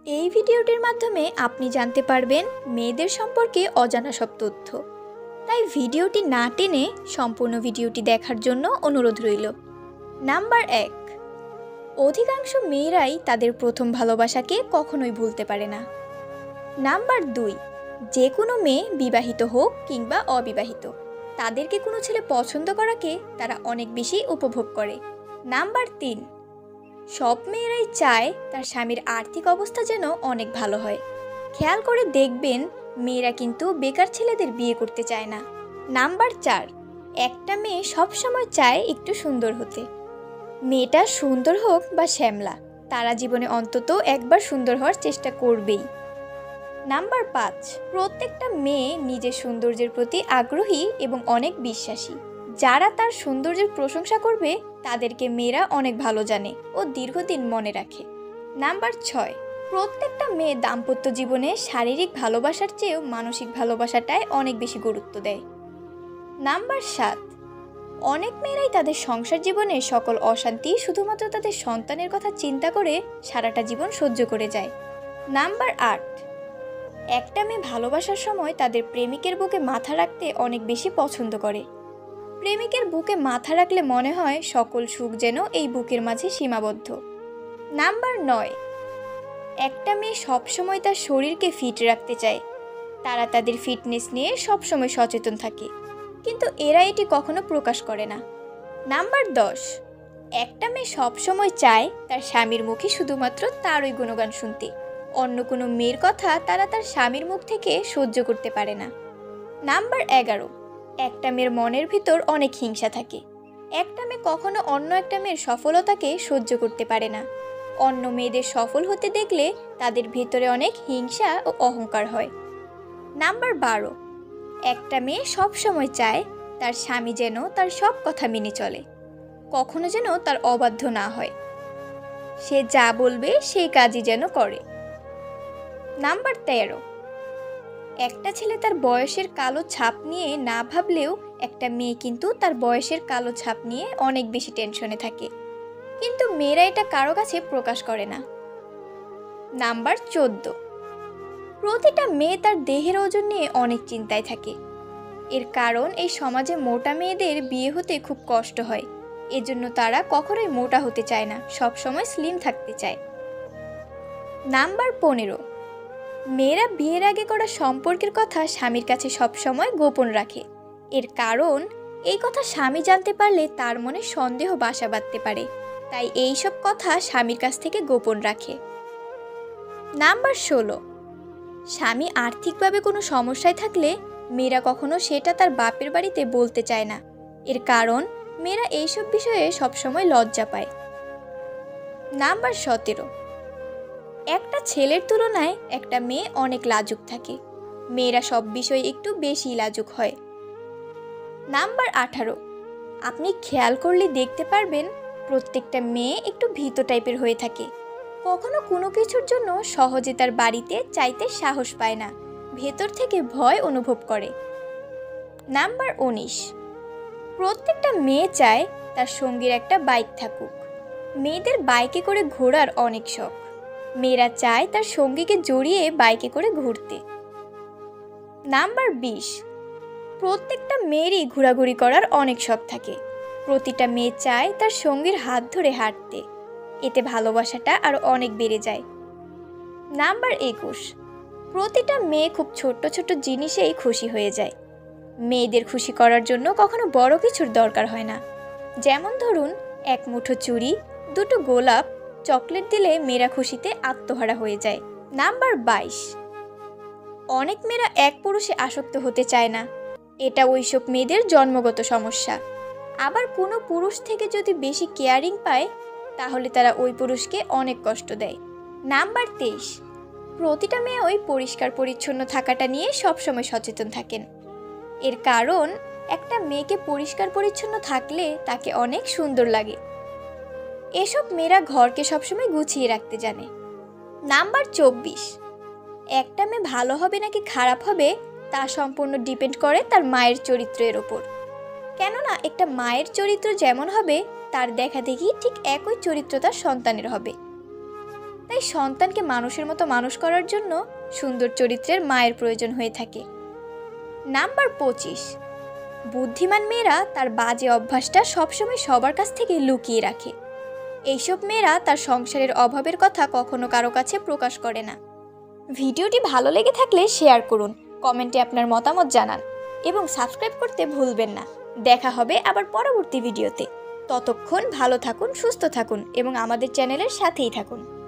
এই ভিডিওটির মাধ্যমে আপনি জানতে পারবেন মেয়েদের সম্পর্কে অজানা সব তথ্য। তাই ভিডিওটি না টেনে সম্পূর্ণ ভিডিওটি দেখার জন্য অনুরোধ রইল। নাম্বার 1, অধিকাংশ মেয়েরাই তাদের প্রথম ভালোবাসাকে কখনোই ভুলতে পারে না। নাম্বার 2, যে কোনো মেয়ে বিবাহিত হোক কিংবা অবিবাহিত, তাদেরকে কোনো ছেলে পছন্দ করাকে তারা অনেক বেশি উপভোগ করে। নাম্বার 3, সব মেয়েরাই চায় তার স্বামীর আর্থিক অবস্থা যেন অনেক ভালো হয়। খেয়াল করে দেখবেন মেয়েরা কিন্তু বেকার ছেলেদের বিয়ে করতে চায় না। নাম্বার 4, একটা মেয়ে সবসময় চায় একটু সুন্দর হতে। মেয়েটা সুন্দর হোক বা শ্যামলা, তারা জীবনে অন্তত একবার সুন্দর হওয়ার চেষ্টা করবেই। নাম্বার 5, প্রত্যেকটা মেয়ে নিজের সৌন্দর্যের প্রতি আগ্রহী এবং অনেক বিশ্বাসী। যারা তার সৌন্দর্যের প্রশংসা করবে তাদেরকে মেয়েরা অনেক ভালো জানে ও দীর্ঘদিন মনে রাখে। নাম্বার 6, প্রত্যেকটা মেয়ে দাম্পত্য জীবনে শারীরিক ভালোবাসার চেয়েও মানসিক ভালোবাসাটাই অনেক বেশি গুরুত্ব দেয়। নাম্বার 7, অনেক মেয়েরাই তাদের সংসার জীবনে সকল অশান্তি শুধুমাত্র তাদের সন্তানের কথা চিন্তা করে সারাটা জীবন সহ্য করে যায়। নাম্বার 8, একটা মেয়ে ভালোবাসার সময় তাদের প্রেমিকের বুকে মাথা রাখতে অনেক বেশি পছন্দ করে। প্রেমিকের বুকে মাথা রাখলে মনে হয় সকল সুখ যেন এই বুকের মাঝে সীমাবদ্ধ। নাম্বার 9, একটা মেয়ে সবসময় তার শরীরকে ফিট রাখতে চায়। তারা তাদের ফিটনেস নিয়ে সবসময় সচেতন থাকে, কিন্তু এরা এটি কখনো প্রকাশ করে না। নাম্বার 10, একটা মেয়ে সবসময় চায় তার স্বামীর মুখে শুধুমাত্র তারই গুণগান শুনতে। অন্য কোনো মেয়ের কথা তারা তার স্বামীর মুখ থেকে সহ্য করতে পারে না। নাম্বার 11, একটা মেয়ের মনের ভিতর অনেক হিংসা থাকে। একটা মেয়ে কখনো অন্য একটা মেয়ের সফলতাকে সহ্য করতে পারে না। অন্য মেয়েদের সফল হতে দেখলে তাদের ভিতরে অনেক হিংসা ও অহংকার হয়। নাম্বার 12, একটা মেয়ে সবসময় চায় তার স্বামী যেন তার সব কথা মেনে চলে, কখনো যেন তার অবাধ্য না হয়। সে যা বলবে সেই কাজই যেন করে। নাম্বার 13, একটা ছেলে তার বয়সের কালো ছাপ নিয়ে না ভাবলেও একটা মেয়ে কিন্তু তার বয়সের কালো ছাপ নিয়ে অনেক বেশি টেনশনে থাকে, কিন্তু মেয়েরা এটা কারো কাছে প্রকাশ করে না। নাম্বার 14, প্রতিটা মেয়ে তার দেহের ওজন নিয়ে অনেক চিন্তায় থাকে। এর কারণ এই সমাজে মোটা মেয়েদের বিয়ে হতে খুব কষ্ট হয়, এজন্য তারা কখনোই মোটা হতে চায় না, সবসময় স্লিম থাকতে চায়। নাম্বার 15, মেয়েরা বিয়ের আগে করা সম্পর্কের কথা স্বামীর কাছে সবসময় গোপন রাখে। এর কারণ এই কথা স্বামী জানতে পারলে তার মনে সন্দেহ বাসা বাঁধতে পারে, তাই এইসব কথা স্বামীর কাছ থেকে গোপন রাখে। নাম্বার 16, স্বামী আর্থিকভাবে কোনো সমস্যায় থাকলে মেয়েরা কখনো সেটা তার বাপের বাড়িতে বলতে চায় না। এর কারণ মেয়েরা এইসব বিষয়ে সবসময় লজ্জা পায়। নাম্বার 17, একটা ছেলের তুলনায় একটা মেয়ে অনেক লাজুক থাকে। মেয়েরা সব বিষয়ে একটু বেশি লাজুক হয়। নাম্বার 18, আপনি খেয়াল করলে দেখতে পারবেন প্রত্যেকটা মেয়ে একটু ভীত টাইপের হয়ে থাকে। কখনো কোনো কিছুর জন্য সহজে তার বাড়িতে চাইতে সাহস পায় না, ভেতর থেকে ভয় অনুভব করে। নাম্বার 19, প্রত্যেকটা মেয়ে চায় তার সঙ্গীর একটা বাইক থাকুক। মেয়েদের বাইকে করে ঘোরার অনেক শখ। মেয়েরা চায় তার সঙ্গীকে জড়িয়ে বাইকে করে ঘুরতে। নাম্বার 20, প্রত্যেকটা মেয়েরই ঘোরাঘুরি করার অনেক শখ থাকে। প্রতিটা মেয়ে চায় তার সঙ্গীর হাত ধরে হাঁটতে, এতে ভালোবাসাটা আরও অনেক বেড়ে যায়। নাম্বার 21, প্রতিটা মেয়ে খুব ছোট্ট ছোট্ট জিনিসেই খুশি হয়ে যায়। মেয়েদের খুশি করার জন্য কখনো বড় কিছুর দরকার হয় না। যেমন ধরুন, এক মুঠো চুড়ি, দুটো গোলাপ, চকলেট দিলে মেয়েরা খুশিতে আত্মহারা হয়ে যায়। নাম্বার 22, অনেক মেয়েরা এক পুরুষে আসক্ত হতে চায় না। এটা ওইসব মেয়েদের জন্মগত সমস্যা। আবার কোনো পুরুষ থেকে যদি বেশি কেয়ারিং পায় তাহলে তারা ওই পুরুষকে অনেক কষ্ট দেয়। নাম্বার 23, প্রতিটা মেয়ে ওই পরিষ্কার পরিচ্ছন্ন থাকাটা নিয়ে সবসময় সচেতন থাকেন। এর কারণ একটা মেয়েকে পরিষ্কার পরিচ্ছন্ন থাকলে তাকে অনেক সুন্দর লাগে। এসব মেয়েরা ঘরকে সবসময় গুছিয়ে রাখতে জানে। নাম্বার 24, একটা মেয়ে ভালো হবে নাকি খারাপ হবে তা সম্পূর্ণ ডিপেন্ড করে তার মায়ের চরিত্রের ওপর। কেননা একটা মায়ের চরিত্র যেমন হবে তার দেখা দেখি ঠিক একই চরিত্র তার সন্তানের হবে। তাই সন্তানকে মানুষের মতো মানুষ করার জন্য সুন্দর চরিত্রের মায়ের প্রয়োজন হয়ে থাকে। নাম্বার 25, বুদ্ধিমান মেয়েরা তার বাজে অভ্যাসটা সবসময় সবার কাছ থেকে লুকিয়ে রাখে। এইসব মেয়েরা তার সংসারের অভাবের কথা কখনো কারো কাছে প্রকাশ করে না। ভিডিওটি ভালো লেগে থাকলে শেয়ার করুন, কমেন্টে আপনার মতামত জানান এবং সাবস্ক্রাইব করতে ভুলবেন না। দেখা হবে আবার পরবর্তী ভিডিওতে। ততক্ষণ ভালো থাকুন, সুস্থ থাকুন এবং আমাদের চ্যানেলের সাথেই থাকুন।